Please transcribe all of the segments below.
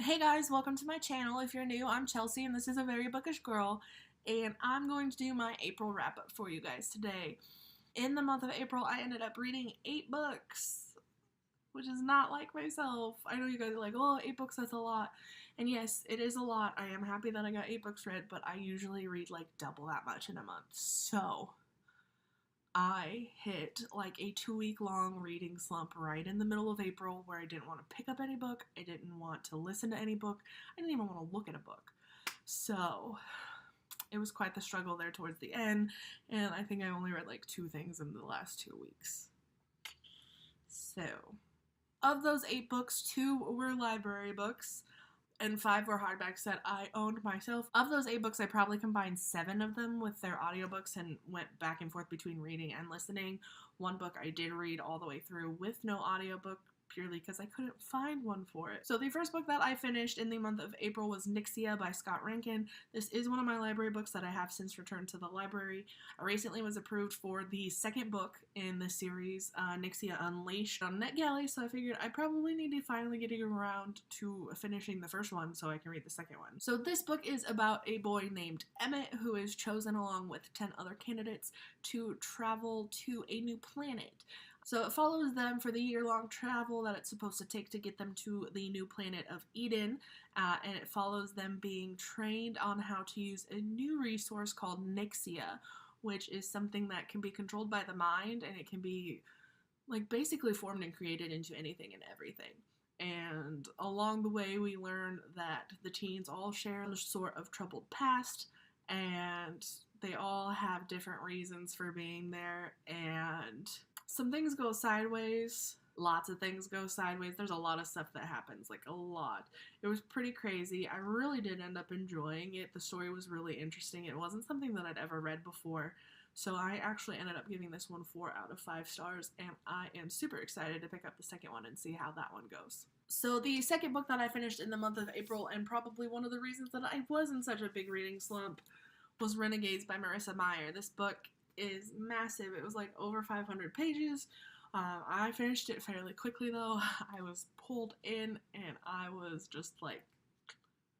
Hey guys, welcome to my channel. If you're new, I'm Chelsea and this is a very bookish girl, and I'm going to do my April wrap up for you guys today. In the month of April, I ended up reading 8 books, which is not like myself. I know you guys are like, oh, 8 books, that's a lot. And yes, it is a lot. I am happy that I got 8 books read, but I usually read like double that much in a month. So I hit like a 2-week long reading slump right in the middle of April where I didn't want to pick up any book, I didn't want to listen to any book, I didn't even want to look at a book. So it was quite the struggle there towards the end, and I think I only read like 2 things in the last 2 weeks. So, of those 8 books, 2 were library books, and 5 were hardbacks that I owned myself. Of those 8 books, I probably combined 7 of them with their audiobooks and went back and forth between reading and listening. 1 book I did read all the way through with no audiobook, purely because I couldn't find one for it. So the first book that I finished in the month of April was Nixia by Scott Rankin. This is one of my library books that I have since returned to the library. I recently was approved for the second book in the series, Nixia Unleashed, on NetGalley, so I figured I probably need to finally get around to finishing the first one so I can read the second one. So this book is about a boy named Emmett who is chosen along with 10 other candidates to travel to a new planet. So it follows them for the year-long travel that it's supposed to take to get them to the new planet of Eden, and it follows them being trained on how to use a new resource called Nixia, which is something that can be controlled by the mind, and it can be like basically formed and created into anything and everything. And along the way, we learn that the teens all share a sort of troubled past, and they all have different reasons for being there, and some things go sideways. Lots of things go sideways. There's a lot of stuff that happens, like a lot. It was pretty crazy. I really did end up enjoying it. The story was really interesting. It wasn't something that I'd ever read before, so I actually ended up giving this one 4 out of 5 stars, and I am super excited to pick up the second one and see how that one goes. So the second book that I finished in the month of April, and probably one of the reasons that I was in such a big reading slump, was Renegades by Marissa Meyer. This book is massive. It was like over 500 pages. I finished it fairly quickly though. I was pulled in and I was just like,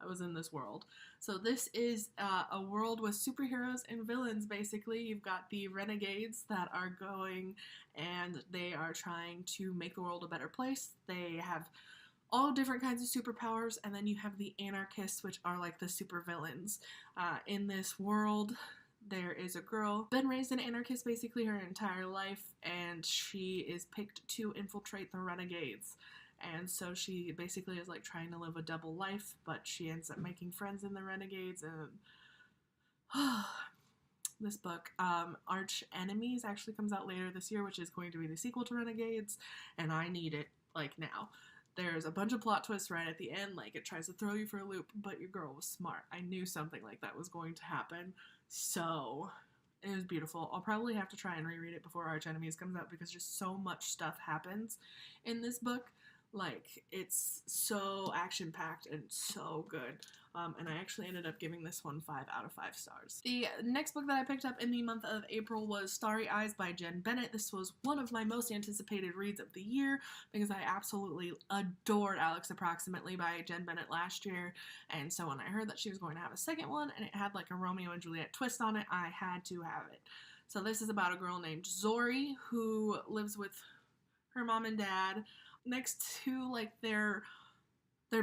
I was in this world. So this is a world with superheroes and villains, basically. You've got the renegades that are going and they are trying to make the world a better place. They have all different kinds of superpowers, and then you have the anarchists, which are like the supervillains. In this world, there is a girl, been raised an anarchist basically her entire life, and she is picked to infiltrate the renegades. And so she basically is like trying to live a double life, but she ends up making friends in the renegades, and this book, Arch Enemies, actually comes out later this year, which is going to be the sequel to Renegades, and I need it like now. There's a bunch of plot twists right at the end, like it tries to throw you for a loop, but your girl was smart. I knew something like that was going to happen, so it was beautiful. I'll probably have to try and reread it before Arch Enemies comes out because just so much stuff happens in this book. Like, it's so action-packed and so good. And I actually ended up giving this one 5 out of 5 stars. The next book that I picked up in the month of April was Starry Eyes by Jen Bennett. This was one of my most anticipated reads of the year because I absolutely adored Alex Approximately by Jen Bennett last year. And so when I heard that she was going to have a second one and it had like a Romeo and Juliet twist on it, I had to have it. So this is about a girl named Zori who lives with her mom and dad next to like their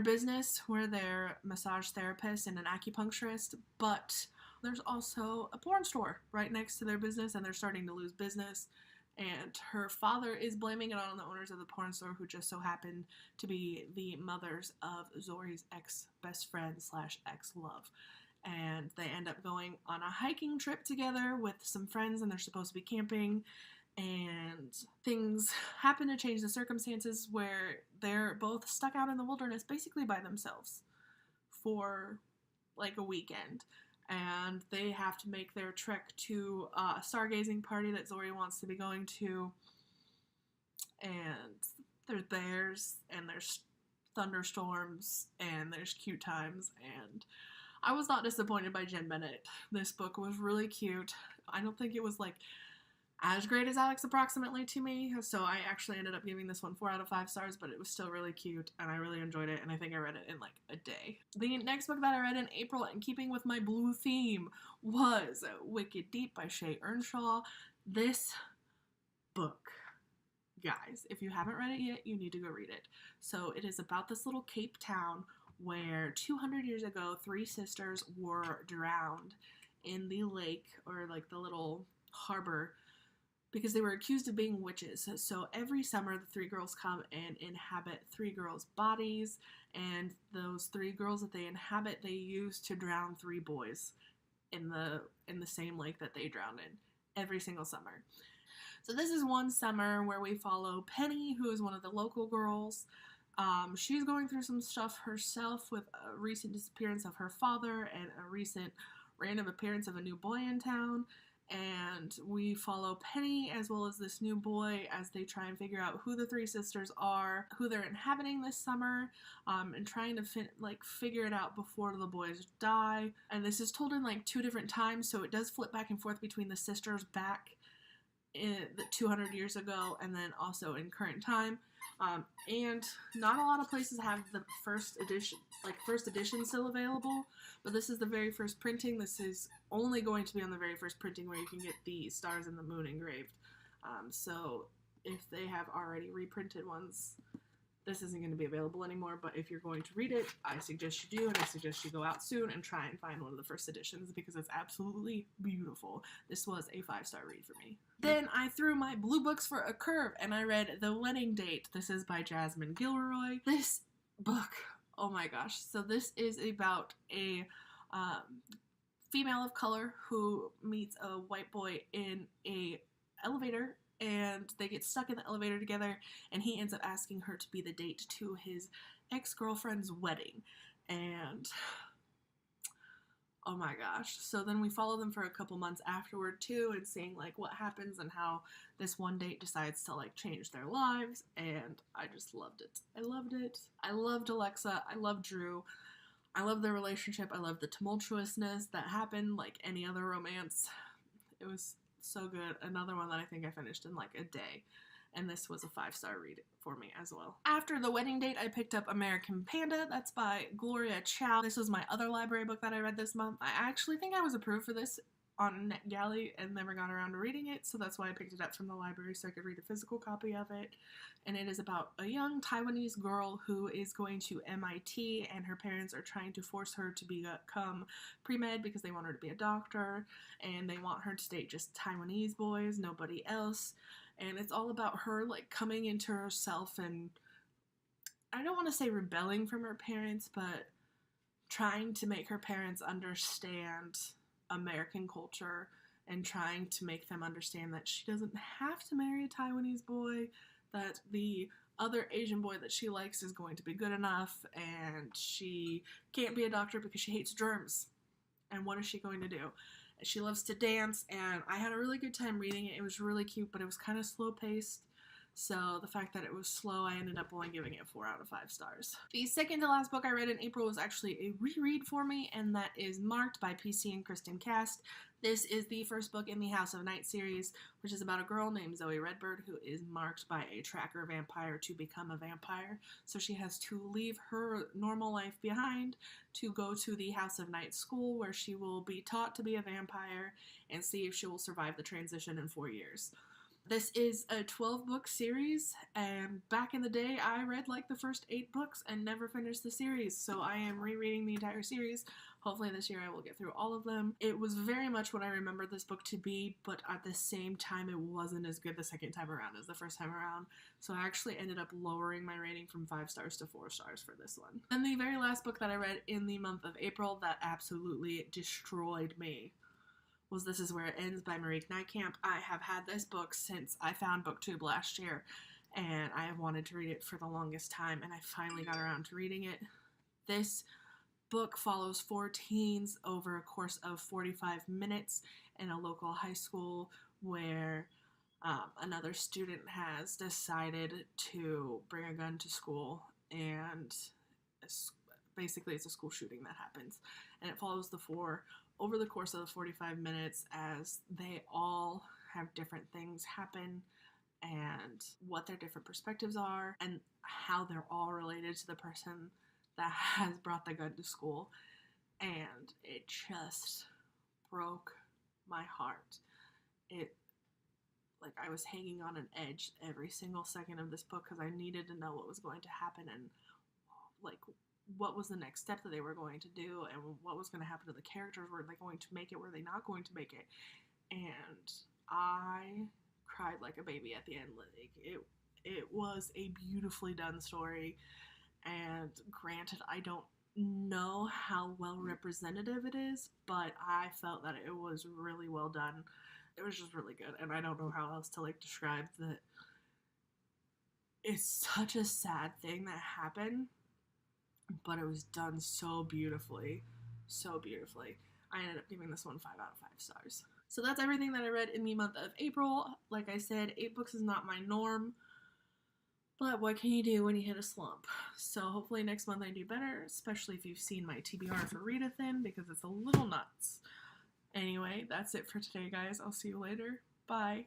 business where they're massage therapists and an acupuncturist, but there's also a porn store right next to their business and they're starting to lose business, and her father is blaming it on the owners of the porn store, who just so happen to be the mothers of Zori's ex-best friend slash ex-love. And they end up going on a hiking trip together with some friends, and they're supposed to be camping, and things happen to change the circumstances where they're both stuck out in the wilderness basically by themselves for like a weekend, and they have to make their trek to a stargazing party that Zori wants to be going to, and there's bears and there's thunderstorms and there's cute times, and I was not disappointed by Jen Bennett. This book was really cute. I don't think it was like as great as Alex approximately to me, so I actually ended up giving this one 4 out of 5 stars, but it was still really cute, and I really enjoyed it, and I think I read it in like a day. The next book that I read in April, in keeping with my blue theme, was Wicked Deep by Shay Earnshaw. This book, guys, if you haven't read it yet, you need to go read it. So it is about this little Cape town where 200 years ago, 3 sisters were drowned in the lake, or like the little harbor, because they were accused of being witches. So every summer the 3 girls come and inhabit 3 girls' bodies, and those 3 girls that they inhabit, they use to drown 3 boys in the same lake that they drowned in every single summer. So this is one summer where we follow Penny, who is one of the local girls. She's going through some stuff herself with a recent disappearance of her father and a recent random appearance of a new boy in town. And we follow Penny as well as this new boy as they try and figure out who the 3 sisters are, who they're inhabiting this summer, and trying to figure it out before the boys die. And this is told in like 2 different times, so it does flip back and forth between the sisters back in the 200 years ago and then also in current time. And not a lot of places have the first edition still available, but this is the very first printing. This is only going to be on the very first printing where you can get the stars and the moon engraved. So if they have already reprinted ones, this isn't going to be available anymore, but if you're going to read it, I suggest you do, and I suggest you go out soon and try and find one of the first editions because it's absolutely beautiful. This was a 5-star read for me. Then I threw my blue books for a curve and I read The Wedding Date. This is by Jasmine Gilroy. This book, oh my gosh. So this is about a female of color who meets a white boy in a elevator, and they get stuck in the elevator together, and he ends up asking her to be the date to his ex-girlfriend's wedding. And oh my gosh. So then we follow them for a couple months afterward too, and seeing like what happens and how this one date decides to like change their lives, and I just loved it. I loved it. I loved Alexa. I loved Drew. I love their relationship. I love the tumultuousness that happened like any other romance. It was so good. Another one that I think I finished in like a day, and this was a 5-star read for me as well. After The Wedding Date, I picked up American Panda. That's by Gloria Chow. This was my other library book that I read this month. I actually think I was approved for this on NetGalley and never got around to reading it, so that's why I picked it up from the library so I could read a physical copy of it. And it is about a young Taiwanese girl who is going to MIT, and her parents are trying to force her to become pre-med because they want her to be a doctor, and they want her to date just Taiwanese boys, nobody else. And it's all about her like coming into herself, and I don't want to say rebelling from her parents, but trying to make her parents understand American culture and trying to make them understand that she doesn't have to marry a Taiwanese boy, that the other Asian boy that she likes is going to be good enough, and she can't be a doctor because she hates germs. And what is she going to do? She loves to dance, and I had a really good time reading it. It was really cute, but it was kind of slow-paced. So the fact that it was slow, I ended up only giving it 4 out of 5 stars. The second to last book I read in April was actually a reread for me, and that is Marked by PC and Kristen Cast. This is the first book in the House of Night series, which is about a girl named Zoe Redbird who is marked by a tracker vampire to become a vampire. So she has to leave her normal life behind to go to the House of Night school, where she will be taught to be a vampire and see if she will survive the transition in 4 years. This is a 12-book series, and back in the day, I read like the first 8 books and never finished the series, so I am rereading the entire series. Hopefully this year I will get through all of them. It was very much what I remembered this book to be, but at the same time, it wasn't as good the second time around as the first time around, so I actually ended up lowering my rating from 5 stars to 4 stars for this one. And the very last book that I read in the month of April that absolutely destroyed me was This Is Where It Ends by Marieke Nijkamp. I have had this book since I found BookTube last year, and I have wanted to read it for the longest time, and I finally got around to reading it. This book follows 4 teens over a course of 45 minutes in a local high school where another student has decided to bring a gun to school, and basically it's a school shooting that happens. And it follows the 4 over the course of the 45 minutes as they all have different things happen and what their different perspectives are and how they're all related to the person that has brought the gun to school. And it just broke my heart. Like, I was hanging on an edge every single second of this book because I needed to know what was going to happen and, like, what was the next step that they were going to do and what was going to happen to the characters. Were they going to make it? Were they not going to make it? And I cried like a baby at the end. Like, it was a beautifully done story, and granted, I don't know how well representative it is, but I felt that it was really well done. It was just really good, and I don't know how else to, like, describe that. It's such a sad thing that happened, but it was done so beautifully. So beautifully. I ended up giving this one 5 out of 5 stars. So that's everything that I read in the month of April. Like I said, 8 books is not my norm, but what can you do when you hit a slump? So hopefully next month I do better, especially if you've seen my TBR for Read-A-Thon, because it's a little nuts. Anyway, that's it for today, guys. I'll see you later. Bye.